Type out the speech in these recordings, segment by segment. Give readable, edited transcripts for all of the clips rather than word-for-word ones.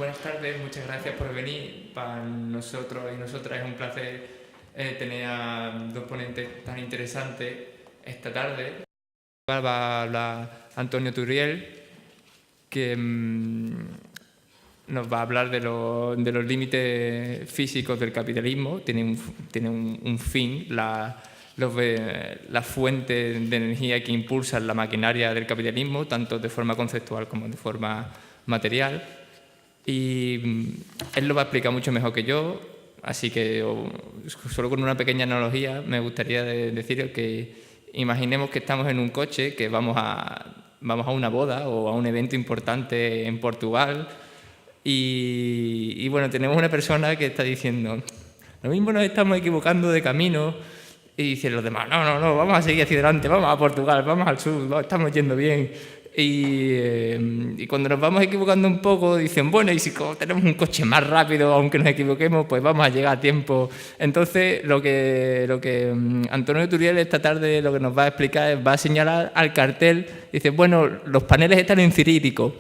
Buenas tardes, muchas gracias por venir. Para nosotros y nosotras es un placer tener a dos ponentes tan interesantes esta tarde. Va a hablar Antonio Turiel, que nos va a hablar de los límites físicos del capitalismo. Tiene un fin, la fuente de energía que impulsan la maquinaria del capitalismo, tanto de forma conceptual como de forma material. Y él lo va a explicar mucho mejor que yo, así que solo con una pequeña analogía me gustaría deciros que imaginemos que estamos en un coche, que vamos a una boda o a un evento importante en Portugal y bueno, tenemos una persona que está diciendo lo mismo nos estamos equivocando de camino, y dicen los demás no, vamos a seguir hacia adelante, vamos a Portugal, vamos al sur, estamos yendo bien. Y cuando nos vamos equivocando un poco dicen, bueno, y si tenemos un coche más rápido, aunque nos equivoquemos, pues vamos a llegar a tiempo. Entonces lo que Antonio Turiel esta tarde lo que nos va a explicar es, va a señalar al cartel, dice, bueno, los paneles están en cirílico,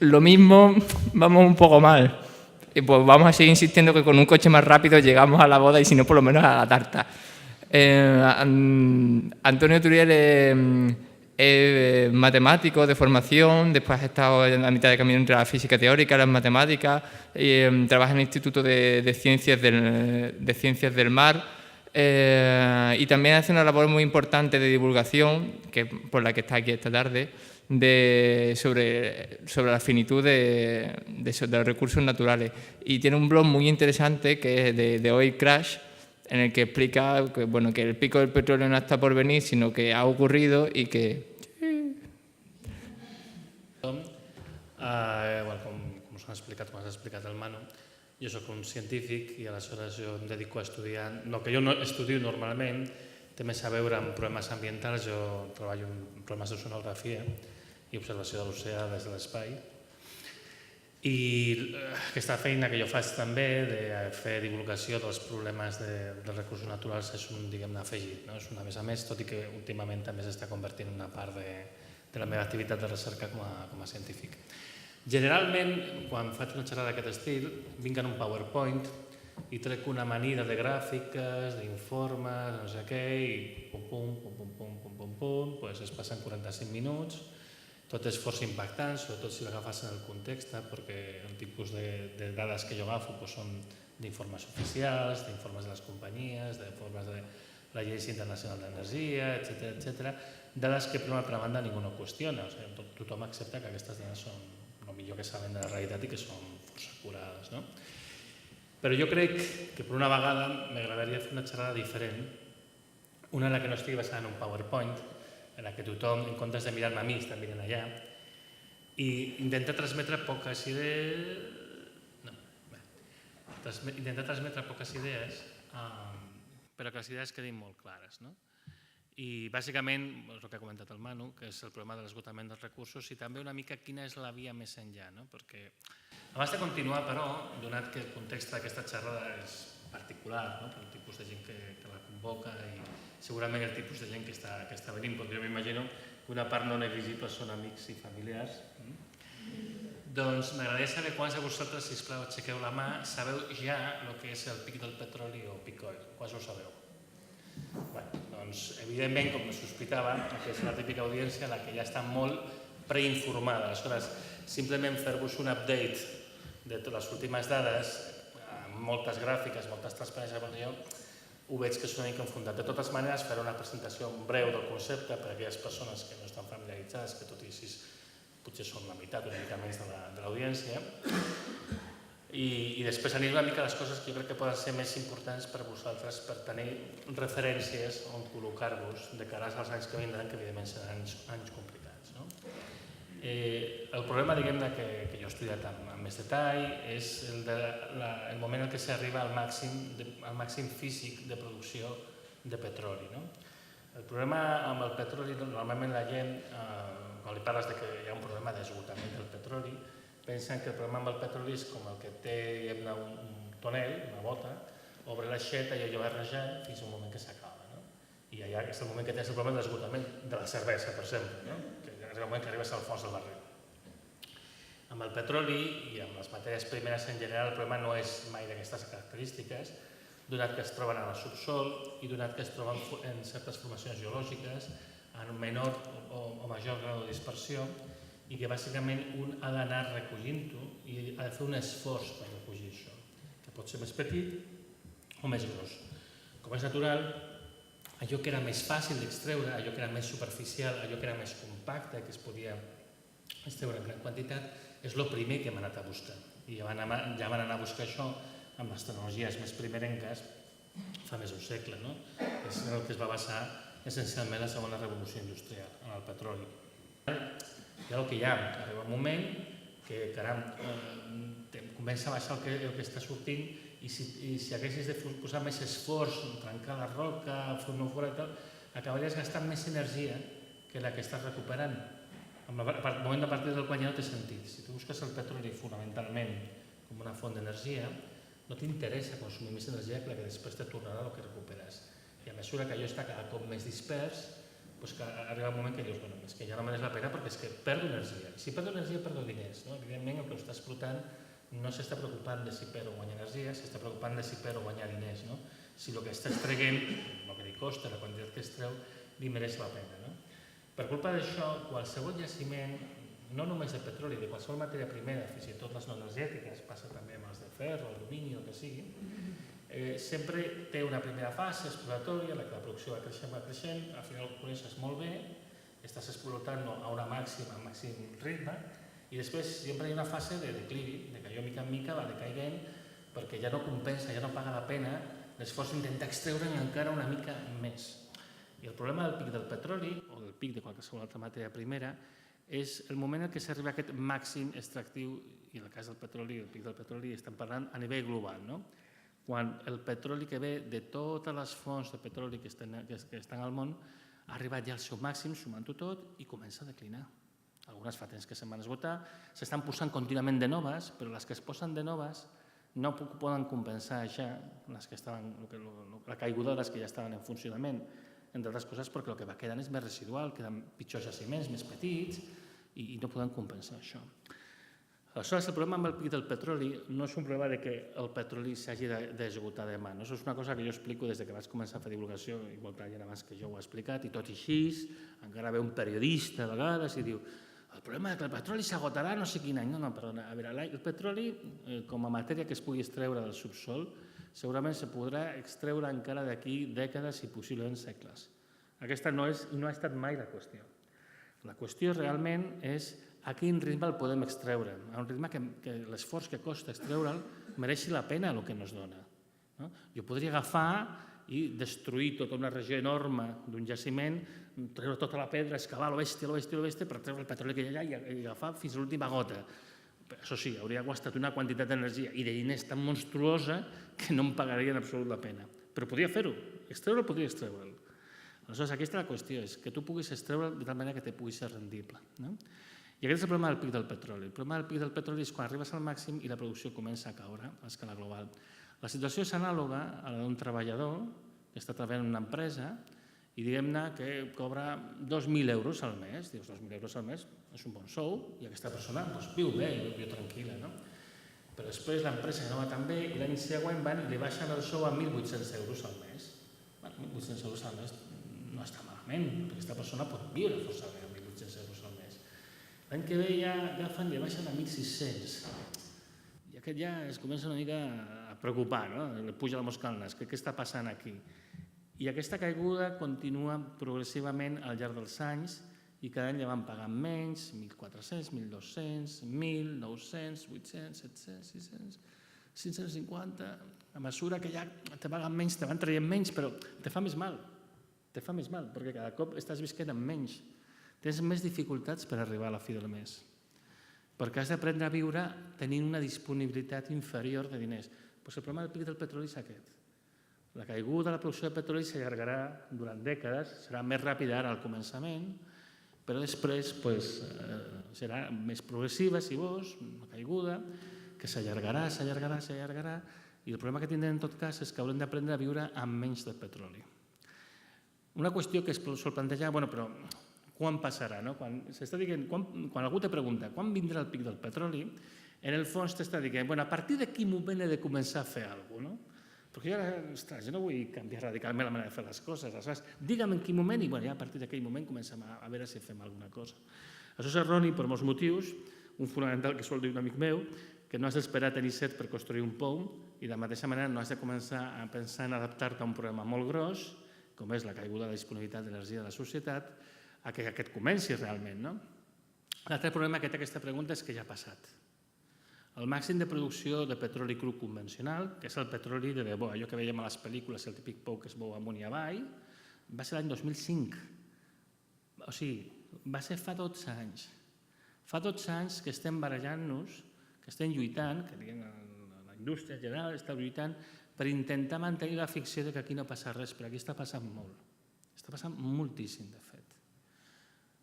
lo mismo, vamos un poco mal, y pues vamos a seguir insistiendo que con un coche más rápido llegamos a la boda y si no por lo menos a la tarta. Antonio Turiel es matemático de formación, después ha estado en la mitad de camino entre la física teórica y las matemáticas, trabaja en el Instituto de Ciencias del Mar, y también hace una labor muy importante de divulgación, por la que está aquí esta tarde, sobre la finitud de los recursos naturales. Y tiene un blog muy interesante que es de Oil Crash, en el que explica que, bueno, que el pico del petróleo no está por venir, sino que ha ocurrido y que... Bueno, com us com has explicat el Manu, jo sóc un científic i aleshores jo em dedico a estudiar... El que jo no estudio normalment té més a veure amb problemes ambientals. Jo treballo en problemes d'oceanografia i observació de l'oceà des de l'espai. I aquesta feina que jo faig també de fer divulgació dels problemes dels recursos naturals és un, diguem-ne, afegit. És una més a més, tot i que últimament també s'està convertint en una part de la meva activitat de recerca com a científic. Generalment, quan faig una xerrada d'aquest estil, vinc en un PowerPoint i trec una amanida de gràfiques, d'informes, no sé què, i pum, es passen 45 minuts. Tot és força impactant, sobretot si l'agafes en el context, perquè el tipus de dades que jo agafo són d'informes oficials, d'informes de les companyies, d'informes de l'Agència Internacional d'Energia, etc. Dades que per una altra banda ningú no qüestiona. Tothom accepta que aquestes dades són el millor que saben de la realitat i que són força acurades. Però jo crec que per una vegada m'agradaria fer una xerrada diferent, una en la que no estigui basada en un PowerPoint, en la que tothom, en comptes de mirar-me a mi, està mirant allà, i intentar transmetre poques idees, però que les idees quedin molt clares. I bàsicament, el que ha comentat el Manu, que és el problema de l'esgotament dels recursos, i també una mica quina és la via més enllà. Perquè abans de continuar, però, donat que el context d'aquesta xerrada és particular, el tipus de gent que la convoca i segurament el tipus de gent que està venint, perquè jo m'imagino que una part no negligible són amics i familiars. Doncs m'agradaria saber quants de vosaltres, sisplau, aixequeu la mà, sabeu ja el que és el pic del petroli o peak oil. Quants ho sabeu? Doncs, evidentment, com es sospitava, és una típica audiència en la que ja està molt preinformada. Aleshores, simplement fer-vos un update de les últimes dades, moltes gràfiques, moltes transparències, ho veig que és una mica enfundat. De totes maneres, faré una presentació breu del concepte per a aquelles persones que no estan familiaritzades, que tot i així potser són la meitat, una mica menys de l'audiència. I després aniré una mica a les coses que jo crec que poden ser més importants per a vosaltres, per tenir referències on col·locar-vos de cara als anys que vindran, que evidentment seran anys complicats. El problema, diguem-ne, que jo he estudiat amb més detall és el moment en què s'arriba al màxim físic de producció de petroli. El problema amb el petroli, normalment la gent, quan li parles que hi ha un problema d'esgotament del petroli, pensen que el problema amb el petroli és com el que té un tonel, una bota, obre l'aixeta i allò va rejant fins al moment que s'acaba. I allà és el moment que tens el problema d'esgotament de la cervesa, per exemple, que és el moment que arribes al fons del barril. Amb el petroli i amb les matèries primeres en general el problema no és mai d'aquestes característiques, donat que es troben en el subsol i donat que es troben en certes formacions geològiques en un menor o major grau de dispersió i que bàsicament un ha d'anar recollint-ho i ha de fer un esforç per recollir això, que pot ser més petit o més gros. Com és natural, allò que era més fàcil d'extreure, allò que era més superficial, allò que era més compacte, que es podia extreure en gran quantitat, és el primer que hem anat a buscar. I ja van anar a buscar això amb les tecnologies més primerenques fa més d'un segle. És el que es va basar essencialment la segona revolució industrial, en el petroli. I el que hi ha, arriba un moment que, caram, comença a baixar el que està sortint i si haguessis de posar més esforç, trencar la roca, fer-ho fora i tal, acabaries gastant més energia que la que estàs recuperant. En el moment de partir del qual ja no té sentit. Si tu busques el petroli fonamentalment com una font d'energia, no t'interessa consumir més energia que la que després te tornarà el que recuperes. I a mesura que allò està cada cop més dispers, arriba un moment que dius, és que ja no mereix la pena perquè és que perdo energia. I si perdo energia, perdo diners. Evidentment, el que està explotant no s'està preocupant de si perd o guanya energia, s'està preocupant de si perd o guanya diners. Si el que està extraient, el que li costa, la quantitat que es treu, li mereix la pena. Per culpa d'això, qualsevol jaciment, no només de petroli, de qualsevol matèria primera, fins i tot les no energètiques, passa també amb els de ferro, alumini, el que sigui, sempre té una primera fase exploratòria, en la que la producció va creixent, al final ho coneixes molt bé, estàs explotant-lo a un màxim ritme, i després sempre hi ha una fase de declivi, de que allò mica en mica va decaient, perquè ja no compensa, ja no paga la pena l'esforç d'intentar extreure'n encara una mica més. I el problema del pic del petroli, o del pic de qualsevol altra matèria primera, és el moment en què s'arriba a aquest màxim extractiu, i en el cas del petroli, el pic del petroli, estem parlant a nivell global. Quan el petroli que ve de totes les fonts de petroli que estan al món ha arribat ja al seu màxim, sumant-ho tot, i comença a declinar. Algunes fa temps que se'n van esgotar, s'estan posant contínuament de noves, però les que es posen de noves no poden compensar ja la caiguda de les que ja estaven en funcionament, entre altres coses perquè el que va quedant és més residual, queden pitjors jaciments, més petits, i no poden compensar això. Aleshores, el problema amb el pic del petroli no és un problema que el petroli s'hagi d'esgotar demà. Això és una cosa que jo explico des que vaig començar a fer divulgació, igual que gent abans que jo ho he explicat, i tot i així, encara ve un periodista a vegades i diu el problema és que el petroli s'agotarà no sé quin any. No, perdona, a veure, el petroli, com a matèria que es pugui extreure del subsol, segurament se podrà extreure encara d'aquí dècades i possiblement segles. Aquesta no ha estat mai la qüestió. La qüestió realment és a quin ritme el podem extreure, a un ritme que l'esforç que costa extreure'l mereixi la pena el que ens dona. Jo podria agafar i destruir tota una regió enorme d'un jaciment, treure tota la pedra, excavar lo bèstia per treure el petroli que hi ha allà i agafar fins a l'última gota. Això sí, hauria gastat una quantitat d'energia i de diners tan monstruosa que no em pagaria en absolut la pena. Però podria fer-ho, extreure'l podria extreure'l. Aleshores, aquesta és la qüestió, és que tu puguis extreure'l de tal manera que te pugui ser rendible. I aquest és el problema del pic del petroli. El problema del pic del petroli és quan arribes al màxim i la producció comença a caure a escala global. La situació és anàloga a la d'un treballador que està treballant en una empresa i diguem-ne que cobra 2.000 euros al mes. Dius, 2.000 euros al mes és un bon sou i aquesta persona viu bé, viu tranquil·la. Però després l'empresa no va tan bé i l'any següent van i li baixen el sou a 1.800 euros al mes. 1.800 euros al mes no està malament, perquè aquesta persona pot viure força bé amb 1.800 euros al mes. L'any que ve ja agafen i li baixen a 1.600. I aquest ja es comença una mica a preocupar, li puja la mosca al nas, què està passant aquí? I aquesta caiguda continua progressivament al llarg dels anys i cada any ja van pagant menys, 1.400, 1.200, 1.000, 900, 800, 700, 600, 550... A mesura que ja te paguen menys, te van traient menys, però te fa més mal, perquè cada cop estàs visquent amb menys. Tens més dificultats per arribar a la fi del mes, perquè has d'aprendre a viure tenint una disponibilitat inferior de diners. El problema del pic del petroli és aquest. La caiguda de la producció de petroli s'allargarà durant dècades, serà més ràpida ara al començament, però després serà més progressiva, si vols, una caiguda, que s'allargarà, i el problema que tindrem en tot cas és que haurem d'aprendre a viure amb menys de petroli. Una qüestió que es sol plantejar, però quan passarà, no? Quan algú te pregunta quan vindrà el pic del petroli, en el fons t'està dient, bueno, a partir de quin moment he de començar a fer alguna cosa, no? Perquè jo no vull canviar radicalment la manera de fer les coses, aleshores, digue'm en quin moment i ja a partir d'aquell moment comencem a veure si fem alguna cosa. Això és erroni per molts motius, un fonamental que sol dir un amic meu, que no has d'esperar tenir set per construir un pou i de la mateixa manera no has de començar a pensar en adaptar-te a un problema molt gros, com és la caiguda de la disponibilitat d'energia de la societat, a que aquest comenci realment. L'altre problema que té aquesta pregunta és que ja ha passat. El màxim de producció de petroli cru convencional, que és el petroli de debò, allò que veiem a les pel·lícules, el típic pou que es mou amunt i avall, va ser l'any 2005. O sigui, va ser fa 12 anys. Fa 12 anys que estem barallant-nos, que estem lluitant, que la indústria en general està lluitant per intentar mantenir la ficció que aquí no passa res, però aquí està passant molt. Està passant moltíssim, de fet.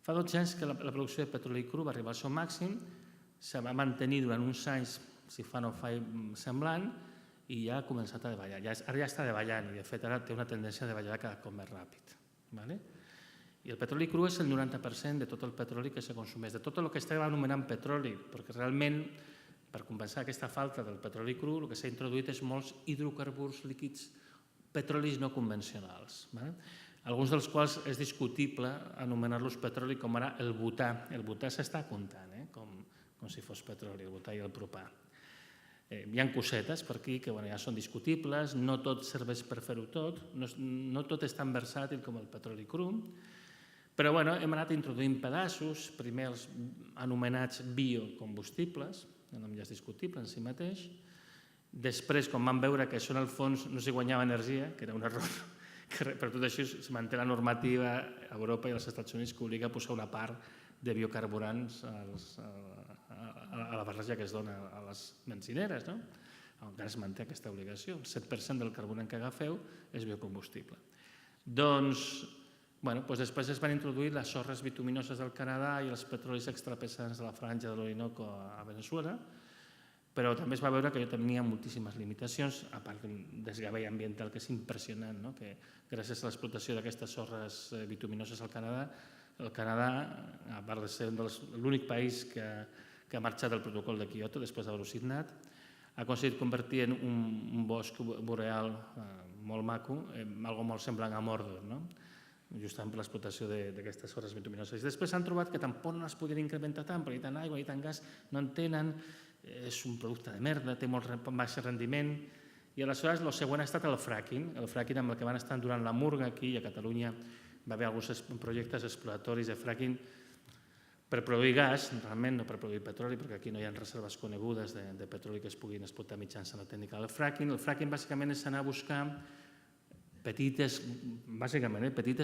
Fa 12 anys que la producció de petroli cru va arribar al seu màxim, se va mantenir durant uns anys, si fa no fa semblant, i ja ha començat a davallar. Ara ja està davallant i de fet ara té una tendència a davallar cada cop més ràpid. I el petroli cru és el 90% de tot el petroli que se consumeix, de tot el que estem anomenant petroli, perquè realment per compensar aquesta falta del petroli cru el que s'ha introduït és molts hidrocarburs líquids, petrolis no convencionals, alguns dels quals és discutible anomenar-los petroli, com ara el butà. El butà s'està comptant com si fos petroli, el butà i el propà. Hi ha cosetes per aquí que ja són discutibles, no tot serveix per fer-ho tot, no tot és tan versàtil com el petroli cru, però hem anat introduint pedaços, primer els anomenats biocombustibles, el nom ja és discutible en si mateix, després, quan vam veure que això en el fons no s'hi guanyava energia, que era un error, que per tot això es manté la normativa a Europa i als Estats Units que obliga a posar una part de biocarburants a la barreja que es dona a les benzineres, encara es manté aquesta obligació. El 7% del carburant que agafeu és biocombustible. Doncs, després es van introduir les sorres bituminoses del Canadà i els petrolis extrapesants de la franja de l'Orinoco a Venezuela, però també es va veure que jo tenia moltíssimes limitacions, a part d'un desgavell ambiental que és impressionant, que gràcies a l'explotació d'aquestes sorres bituminoses al Canadà, el Canadà, a part de ser l'únic país que ha marxat del protocol de Kyoto després d'haver-ho signat, ha aconseguit convertir en un bosc boreal molt maco, algo molt semblant a Mordor, justament per l'explotació d'aquestes sorres bituminoses. Després s'han trobat que tampoc no es podien incrementar tant, perquè tant aigua i tant gas no en tenen, és un producte de merda, té molt baix rendiment, i aleshores el següent ha estat el fracking amb el que van estar durant la murga aquí a Catalunya. Va haver alguns projectes exploratoris de fracking per produir gas, realment no per produir petroli, perquè aquí no hi ha reserves conegudes de petroli que es puguin explotar mitjançant la tècnica del fracking. El fracking bàsicament és anar a buscar petites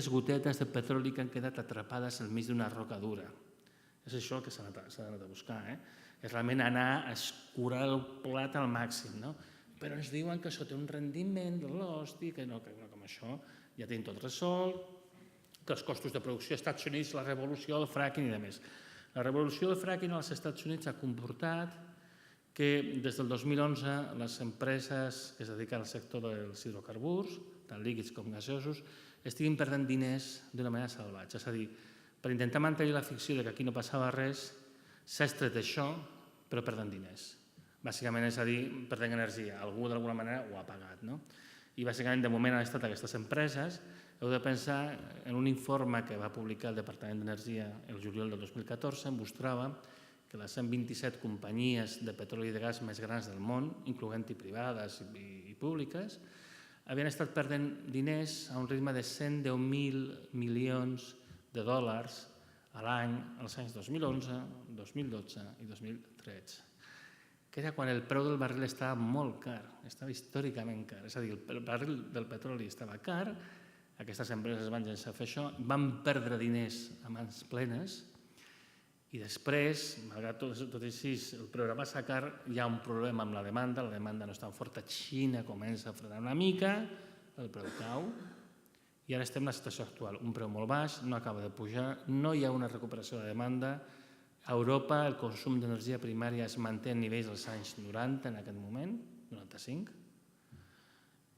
gotetes de petroli que han quedat atrapades enmig d'una roca dura. És això el que s'ha anat a buscar. És realment anar a escurar el plat al màxim. Però ens diuen que això té un rendiment de l'hosti, que no, com això ja tenim tot resolt, que els costos de producció als Estats Units, la revolució del fracking i demés. La revolució del fracking als Estats Units ha comportat que des del 2011 les empreses que es dediquen al sector dels hidrocarburs, tant líquids com gasosos, estiguin perdent diners d'una manera salvatge. És a dir, per intentar mantenir la ficció que aquí no passava res, s'ha extret això, però perdent diners. Bàsicament és a dir, perdent energia. Algú d'alguna manera ho ha pagat. I bàsicament de moment han estat aquestes empreses. Heu de pensar en un informe que va publicar el Departament d'Energia el juliol del 2014, mostrava que les 127 companyies de petroli i de gas més grans del món, incloent-hi privades i públiques, havien estat perdent diners a un ritme de 110.000 milions de dòlars a l'any als anys 2011, 2012 i 2013, que era quan el preu del barril estava molt car, estava històricament car. És a dir, el barril del petroli estava car, aquestes empreses van llançar a fer això, van perdre diners a mans plenes i després, malgrat tot així, el preu era massa car, hi ha un problema amb la demanda no és tan forta, Xina comença a frenar una mica, el preu cau i ara estem en la situació actual, un preu molt baix, no acaba de pujar, no hi ha una recuperació de demanda. A Europa el consum d'energia primària es manté a nivells dels anys 90 en aquest moment, 95,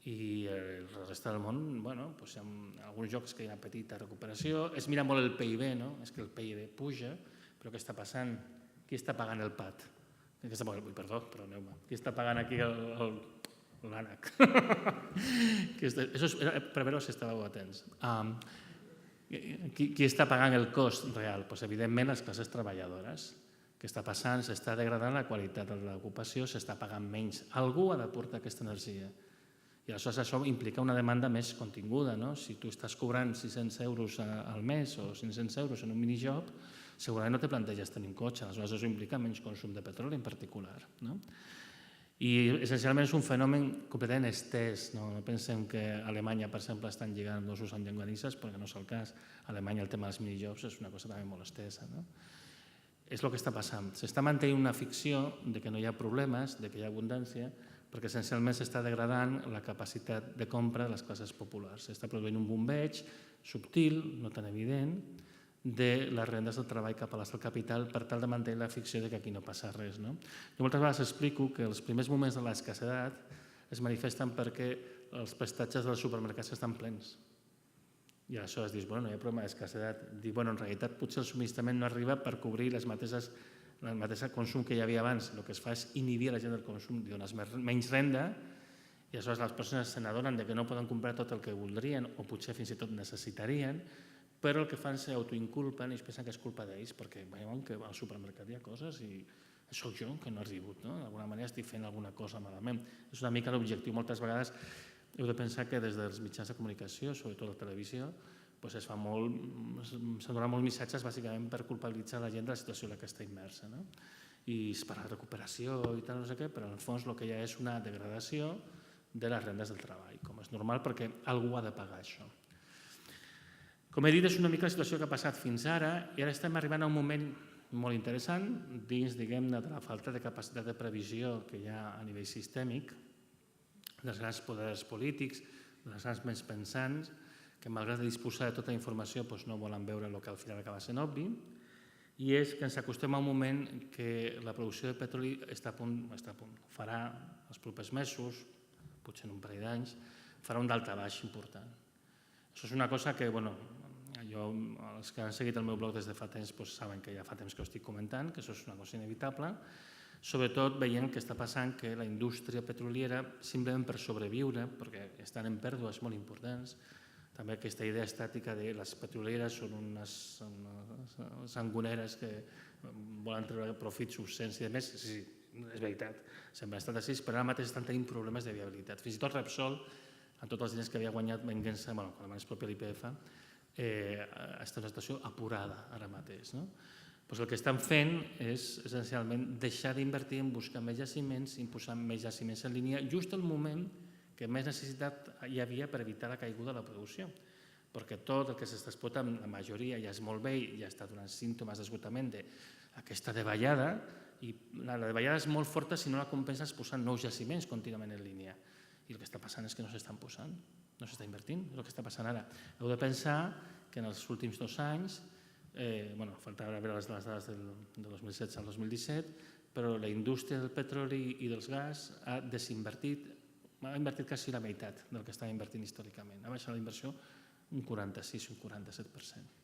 I la resta del món, bueno, doncs hi ha alguns jocs que hi ha petita recuperació, es mira molt el PIB, no? És que el PIB puja, però què està passant? Qui està pagant el PAT? Perdoneu-me. Qui està pagant aquí l'ànec? Això és per veure si estàveu atents. Qui està pagant el cost real? Doncs evidentment les classes treballadores. Què està passant? S'està degradant la qualitat de l'ocupació, s'està pagant menys. Algú ha d'aportar aquesta energia. I aleshores això implica una demanda més continguda. Si tu estàs cobrant 600 euros al mes o 500 euros en un minijob, segurament no te planteges tenir un cotxe, aleshores això implica menys consum de petroli en particular. I essencialment és un fenomen completament estès. No pensem que a Alemanya, per exemple, estan lligant dosos amb llonganisses, perquè no és el cas. A Alemanya el tema dels minijobs és una cosa també molt estesa. És el que està passant. S'està mantenint una ficció de que no hi ha problemes, de que hi ha abundància, perquè essencialment s'està degradant la capacitat de compra de les classes populars. S'està produint un bombeig subtil, no tan evident, de les rendes del treball cap a les del capital per tal de mantenir la ficció de que aquí no passa res. Jo moltes vegades explico que els primers moments de l'escassedat es manifesten perquè els prestatges dels supermercats estan plens. I aleshores dius, no hi ha problema d'escassedat. Dic, en realitat potser el subministrament no arriba per cobrir el mateix consum que hi havia abans. El que es fa és inhibir a la gent del consum, dones menys renda, i aleshores les persones se n'adonen que no poden comprar tot el que voldrien o potser fins i tot necessitarien, però el que fan és s'autoinculpen i es pensen que és culpa d'ells, perquè veuen que al supermercat hi ha coses i sóc jo que no he arribat, d'alguna manera estic fent alguna cosa malament. És una mica l'objectiu. Moltes vegades heu de pensar que des dels mitjans de comunicació, sobretot la televisió, s'han donat molts missatges bàsicament per culpabilitzar la gent de la situació en la que està immersa. I es parla de recuperació i tal, no sé què, però en el fons el que hi ha és una degradació de les rendes del treball, com és normal perquè algú ha de pagar això. Com he dit, és una mica la situació que ha passat fins ara i ara estem arribant a un moment molt interessant dins, diguem-ne, de la falta de capacitat de previsió que hi ha a nivell sistèmic dels grans poders polítics, dels grans més pensants, que malgrat disposar de tota la informació no volen veure el que al final acaba sent obvi, i és que ens acostem a un moment que la producció de petroli està a punt, farà els propers mesos, potser en un parell d'anys, farà un daltabaix important. Això és una cosa que, els que han seguit el meu blog des de fa temps saben que ja fa temps que ho estic comentant, que això és una cosa inevitable, sobretot veient que està passant que la indústria petroliera, simplement per sobreviure, perquè estan en pèrdues molt importants, també aquesta idea estàtica de les petrolieres són unes sangoneres que volen treure profits obscens i més, sí, és veritat, sempre ha estat així, però ara mateix estan tenint problemes de viabilitat. Fins i tot Repsol, amb tots els diners que havia guanyat venguent-se, quan abans propi l'IPF, està en una situació apurada ara mateix. El que estan fent és essencialment deixar d'invertir en buscar més jaciments, imposar més jaciments en línia, just al moment que més necessitat hi havia per evitar la caiguda de la producció, perquè tot el que s'està explotant, la majoria ja és molt vell, ja està donant símptomes d'esgotament d'aquesta davallada, i la davallada és molt forta si no la compenses posant nous jaciments contínuament en línia. I el que està passant és que no s'estan posant, no s'està invertint, és el que està passant ara. Heu de pensar que en els últims 2 anys, faltava veure les dades del 2016 al 2017, però la indústria del petroli i dels gas ha desinvertit, ha invertit quasi la meitat del que estava invertint històricament. Ha baixat la inversió un 46, un 47%.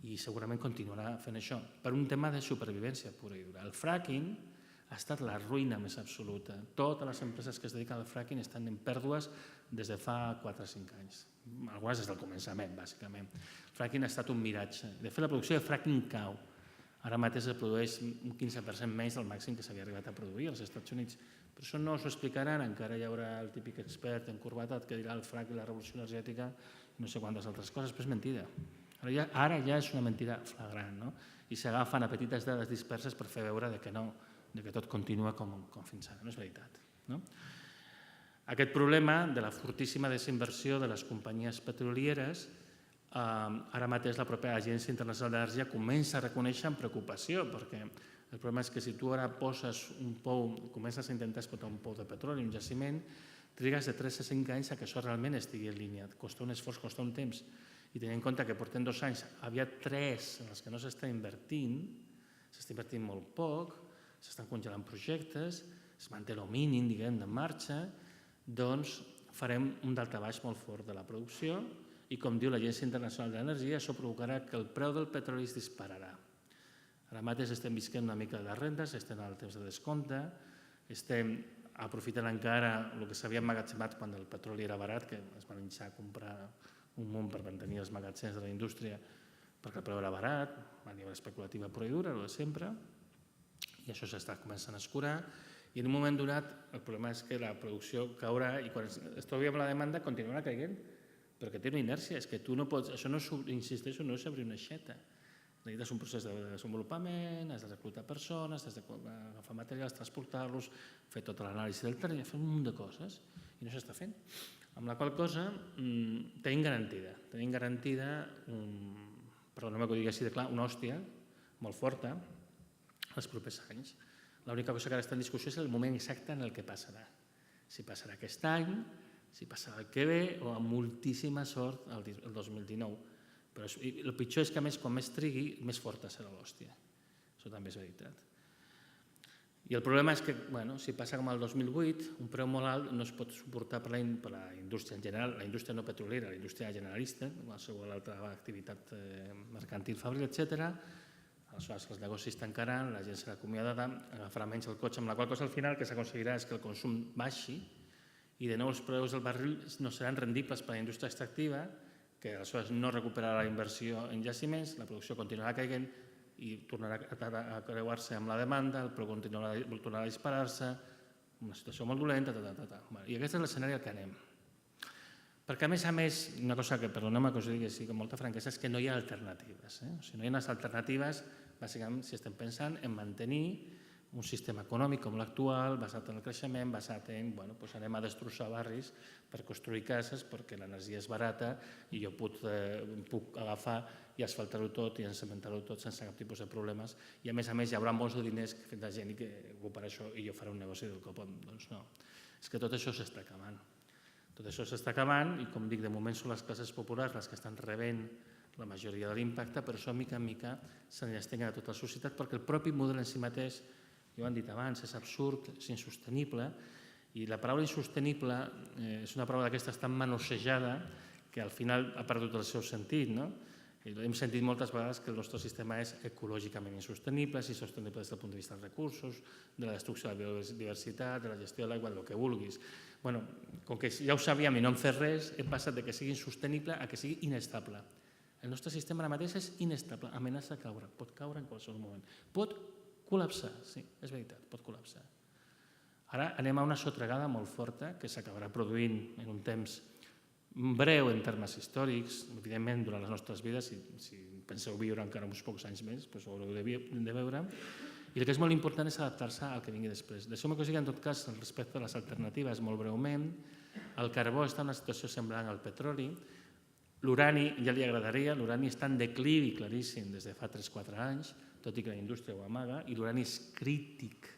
I segurament continuarà fent això, per un tema de supervivència pura i dura. El fracking ha estat la ruïna més absoluta. Totes les empreses que es dediquen al fracking estan en pèrdues des de fa 4 o 5 anys. Algunes des del començament, bàsicament. El fracking ha estat un miratge. De fet, la producció de fracking cau. Ara mateix es produeix un 15% menys del màxim que s'havia arribat a produir als Estats Units. Per això no s'ho explicaran, encara hi haurà el típic expert encorbatat que dirà el fracking i la revolució energètica i no sé quantes altres coses, però és mentida. Ara ja és una mentida flagrant, i s'agafen a petites dades disperses per fer veure que tot continua com fins ara. No és veritat. Aquest problema de la fortíssima desinversió de les companyies petrolieres, ara mateix la pròpia Agència Internacional d'Energia comença a reconèixer amb preocupació, perquè el problema és que si tu ara poses un pou, comences a intentar explotar un pou de petroli, un jaciment, trigues de 3 a 5 anys a que això realment estigui en línia. Costa un esforç, costa un temps. I tenint en compte que portem 2 anys, havia 3 en els que no s'està invertint, s'està invertint molt poc, s'estan congelant projectes, es manté el mínim, diguem, de marxa, doncs farem un daltabaix molt fort de la producció i, com diu l'Agència Internacional de l'Energia, això provocarà que el preu del petroli es dispararà. Ara mateix estem visquent una mica de rendes, estem al temps de descompte, estem aprofitant encara el que s'havia emmagatzemat quan el petroli era barat, que es van iniciar a comprar un munt per mantenir els magatzems de la indústria perquè el preu era barat, a nivell especulativa pura i dura, el de sempre, i això s'està començant a escurar, i en un moment donat el problema és que la producció caurà i quan es trobi amb la demanda continuarà caient, però que té una inèrcia, és que tu no pots, això no, insisteixo, no és obrir una aixeta, necessites un procés de desenvolupament, has de reclutar persones, has d'agafar materials, transportar-los, fer tota l'anàlisi del terreny, fer un munt de coses, i no s'està fent. Amb la qual cosa tenim garantida, perdoneu que ho digui així de clar, una hòstia molt forta els propers anys. L'única cosa que ara està en discussió és el moment exacte en el que passarà. Si passarà aquest any, si passarà el que ve o amb moltíssima sort el 2019. Però el pitjor és que, a més, quan més trigui, més forta serà l'hòstia. Això també és veritat. I el problema és que, si passa com el 2008, un preu molt alt no es pot suportar per la indústria en general, la indústria no petrolera, la indústria generalista, qualsevol altra activitat mercantil, fàbrica, etc. Aleshores, els negocis tancaran, la gent serà acomiadada, agafarà menys el cotxe, amb la qual cosa al final el que s'aconseguirà és que el consum baixi i de nou els preus del barril no seran rendibles per a la indústria extractiva, que aleshores no recuperarà la inversió en jaciments, la producció continuarà caient i tornarà a creuar-se amb la demanda, el preu tornarà a disparar-se, una situació molt dolenta, i aquest és l'escenari al que anem. Perquè, a més, una cosa que, perdoneu-me que us digui així amb molta franquesa, és que no hi ha alternatives. O sigui, no hi ha unes alternatives, bàsicament, si estem pensant en mantenir un sistema econòmic com l'actual, basat en el creixement, basat en, anem a destrossar barris per construir cases perquè l'energia és barata i jo puc agafar i asfaltar-ho tot i encementar-ho tot sense cap tipus de problemes i, a més, hi haurà molts de diners de gent que ocuparà això i jo faré un negoci del cop. Doncs no, és que tot això s'està acabant. Tot això s'està acabant i, com dic, de moment són les classes populars les que estan rebent la majoria de l'impacte, però això, mica en mica, se n'estengui a tota la societat perquè el propi model en si mateix, ja ho han dit abans, és absurd, és insostenible, i la paraula insostenible és una paraula d'aquestes tan manossejada que al final ha perdut el seu sentit. Hem sentit moltes vegades que el nostre sistema és ecològicament insostenible, és insostenible des del punt de vista dels recursos, de la destrucció de la biodiversitat, de la gestió de l'aigua, del que vulguis. Com que ja ho sabíem i no hem fet res, hem passat de que sigui insostenible a que sigui inestable. El nostre sistema ara mateix és inestable, amenaça caure, pot caure en qualsevol moment. Pot col·lapsar, sí, és veritat, pot col·lapsar. Ara anem a una sotregada molt forta que s'acabarà produint en un temps breu en termes històrics, evidentment durant les nostres vides, si penseu viure encara uns pocs anys més, doncs ho haureu de veure, i el que és molt important és adaptar-se al que vingui després. Deixeu-me que us digui, en tot cas, respecte a les alternatives, molt breument, el carbó està en una situació semblant al petroli, l'urani ja li agradaria, l'urani està en declivi claríssim des de fa 3-4 anys, tot i que la indústria ho amaga, i l'urani és crític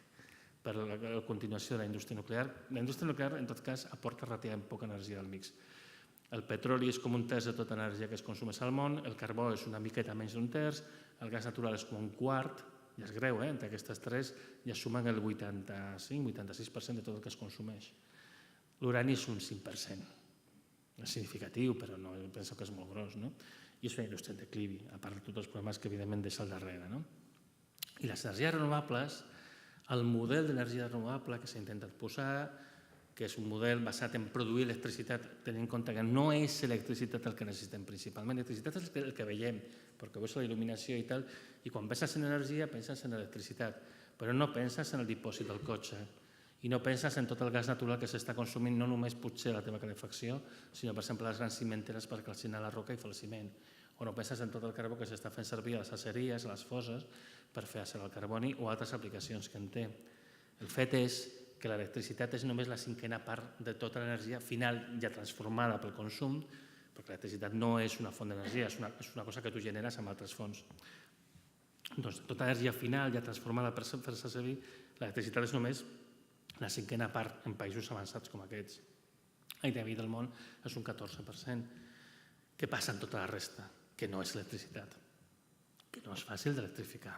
per a la continuació de la indústria nuclear. La indústria nuclear, en tot cas, aporta relativament poca energia al mix. El petroli és com un terç de tota energia que es consumeix al món, el carbó és una miqueta menys d'un terç, el gas natural és com un quart, ja es greu, entre aquestes tres ja sumen el 85-86% de tot el que es consumeix. L'urani és un 5%. És significatiu, però no, penso que és molt gros, i és una indústria en declivi, a part de tots els problemes que evidentment deixa al darrere. I les energies renovables, el model d'energia renovable que s'ha intentat posar, que és un model basat en produir electricitat, tenint en compte que no és electricitat el que necessitem principalment, electricitat és el que veiem, perquè veus la il·luminació i tal, i quan penses en energia penses en electricitat, però no penses en el dipòsit del cotxe, i no penses en tot el gas natural que s'està consumint, no només potser la teva calefacció, sinó, per exemple, les grans cimenteres per calcinar la roca i fer el ciment. O no penses en tot el carbó que s'està fent servir a les aceries, a les fosses, per fer acer el carboni o altres aplicacions que en té. El fet és que l'electricitat és només la 5a part de tota l'energia final ja transformada pel consum, perquè l'electricitat no és una font d'energia, és una cosa que tu generes amb altres fonts. Doncs tota l'energia final ja transformada per fer-se servir, l'electricitat és només la 5a part en països avançats com aquests. A nivell del món és un 14%. Què passa en tota la resta? Que no és electricitat, que no és fàcil d'electrificar.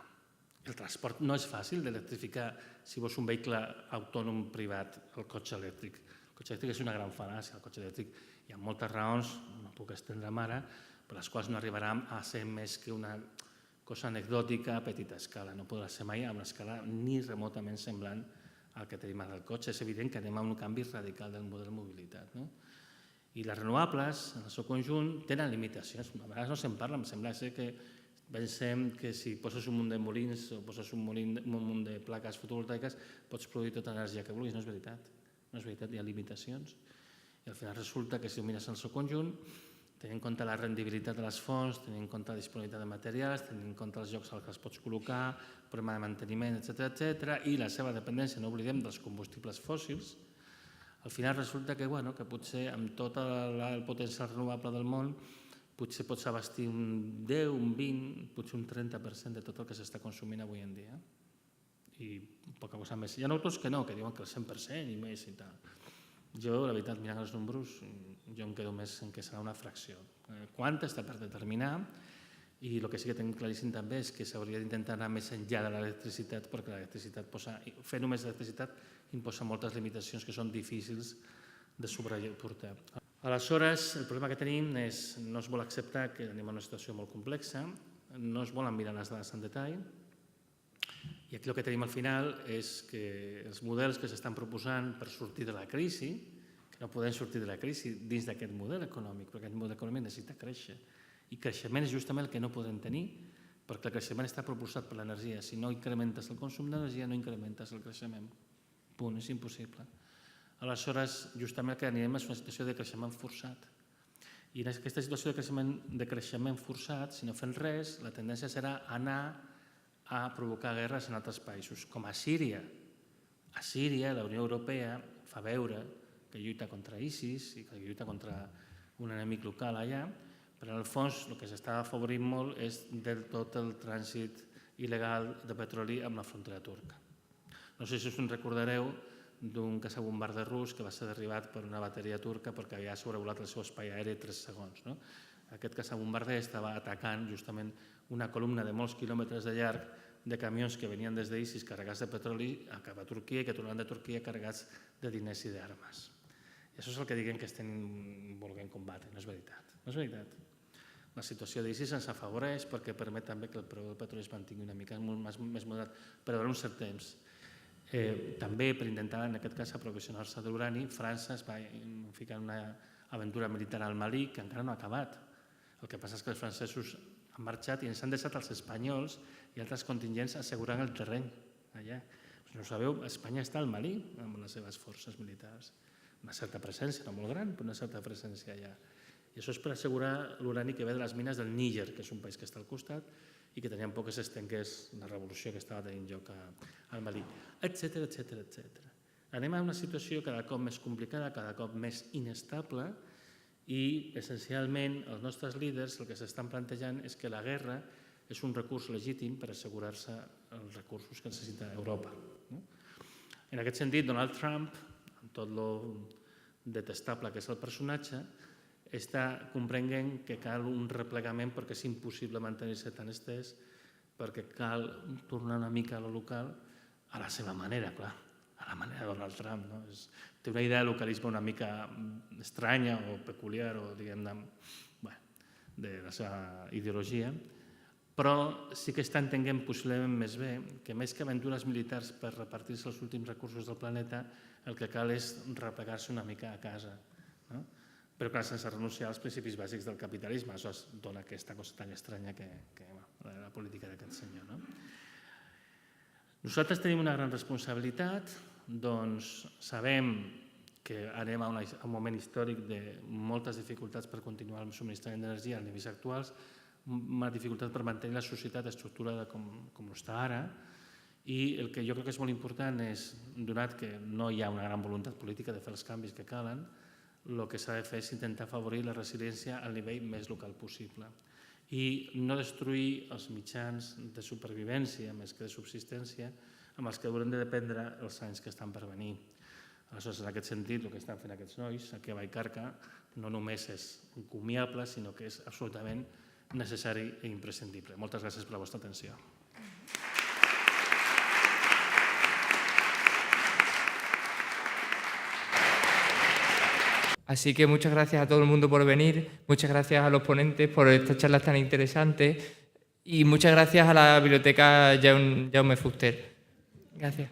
El transport no és fàcil d'electrificar si vols un vehicle autònom privat, el cotxe elèctric. El cotxe elèctric és una gran fal·làcia. El cotxe elèctric hi ha moltes raons, no puc estendre'm ara, per les quals no arribarà a ser més que una cosa anecdòtica a petita escala. No podrà ser mai a una escala ni remotament semblant al que tenim ara del cotxe. És evident que anem a un canvi radical del model de mobilitat. I les renovables, en el seu conjunt, tenen limitacions. A vegades no se'n parla, em sembla que pensem que si poses un munt de molins o poses un munt de plaques fotovoltaiques pots produir tota l'energia que vulguis. No és veritat. No és veritat, hi ha limitacions. I al final resulta que si ho mires en el seu conjunt, tenint en compte la rendibilitat de les fonts, tenint en compte la disponibilitat de materials, tenint en compte els llocs als que els pots col·locar, el problema de manteniment, etc., i la seva dependència, no oblidem, dels combustibles fòssils, al final resulta que potser amb tot el potencial renovable del món potser pots abastir un 10, un 20, potser un 30% de tot el que s'està consumint avui en dia. I poca cosa més. Hi ha autors que no, que diuen que el 100% i més i tal. Jo, la veritat, mirant els números, jo em quedo més en que serà una fracció. Quant està per determinar, i el que sí que tenim claríssim també és que s'hauria d'intentar anar més enllà de l'electricitat, perquè l'electricitat fer només electricitat imposa moltes limitacions que són difícils de sobrellevar. Aleshores, el problema que tenim és no es vol acceptar que anem a una situació molt complexa, no es volen mirar les dades en detall, i aquí el que tenim al final és que els models que s'estan proposant per sortir de la crisi, que no podem sortir de la crisi dins d'aquest model econòmic, perquè aquest model econòmic necessita créixer. I creixement és justament el que no podem tenir, perquè el creixement està propulsat per l'energia. Si no incrementes el consum d'energia, no incrementes el creixement. Punt, és impossible. Aleshores, justament el que anirem és una situació de creixement forçat. I en aquesta situació de creixement forçat, si no fem res, la tendència serà anar a provocar guerres en altres països, com a Síria. A Síria, la Unió Europea fa veure que lluita contra ISIS i que lluita contra un enemic local allà, però en el fons el que s'està afavorint molt és del tot el trànsit il·legal de petroli amb la frontera turca. No sé si us en recordareu d'un caçabombarder rus que va ser derribat per una bateria turca perquè havia sobrevolat el seu espai aeri 3 segons. Aquest caçabombarder estava atacant justament una columna de molts quilòmetres de llarg de camions que venien des d'ISIS carregats de petroli cap a Turquia i que tornaven de Turquia carregats de diners i d'armes. I això és el que diguem que estem volent combatre, no és veritat. No és veritat. La situació d'ISIS ens afavoreix perquè permet també que el preu del petroli es mantingui una mica més moderat, però durant un cert temps. També per intentar, en aquest cas, aprovisionar-se de l'urani, França es va ficar en una aventura militar al Malí que encara no ha acabat. El que passa és que els francesos han marxat i ens han deixat els espanyols i altres contingents assegurant el terreny allà. No ho sabeu, Espanya està al Malí amb les seves forces militars. Una certa presència, no molt gran, però una certa presència allà. I això és per assegurar l'urani que ve de les mines del Níger, que és un país que està al costat i que tenien por que s'estengués la revolució que estava tenint lloc al Malí, etcètera, etcètera, etcètera. Anem a una situació cada cop més complicada, cada cop més inestable, i essencialment els nostres líders el que s'estan plantejant és que la guerra és un recurs legítim per assegurar-se els recursos que necessita Europa. En aquest sentit, Donald Trump, amb tot lo detestable que és el personatge, està comprenent que cal un replegament perquè és impossible mantenir-se tan estès, perquè cal tornar una mica a lo local a la seva manera, clar, a la manera de Donald Trump. Té una idea de localisme una mica estranya o peculiar, o diguem-ne, de la seva ideologia, però sí que està entenent possiblement més bé que més que aventures militars per repartir-se els últims recursos del planeta, el que cal és replegar-se una mica a casa, però clar, sense renunciar als principis bàsics del capitalisme. Això es dona aquesta cosa tan estranya que la política d'aquest senyor. Nosaltres tenim una gran responsabilitat, doncs sabem que anem a un moment històric de moltes dificultats per continuar el subministrament d'energia als nivells actuals, una dificultat per mantenir la societat estructurada com està ara, i el que jo crec que és molt important és, donat que no hi ha una gran voluntat política de fer els canvis que calen, el que s'ha de fer és intentar afavorir la resiliència al nivell més local possible i no destruir els mitjans de supervivència més que de subsistència amb els que haurem de dependre els anys que estan per venir. Aleshores, en aquest sentit, el que estan fent aquests nois aquí a Vallcarca no només és encomiable, sinó que és absolutament necessari i imprescindible. Moltes gràcies per la vostra atenció. Así que muchas gracias a todo el mundo por venir, muchas gracias a los ponentes por estas charlas tan interesantes y muchas gracias a la Biblioteca Jaume Fuster. Gracias.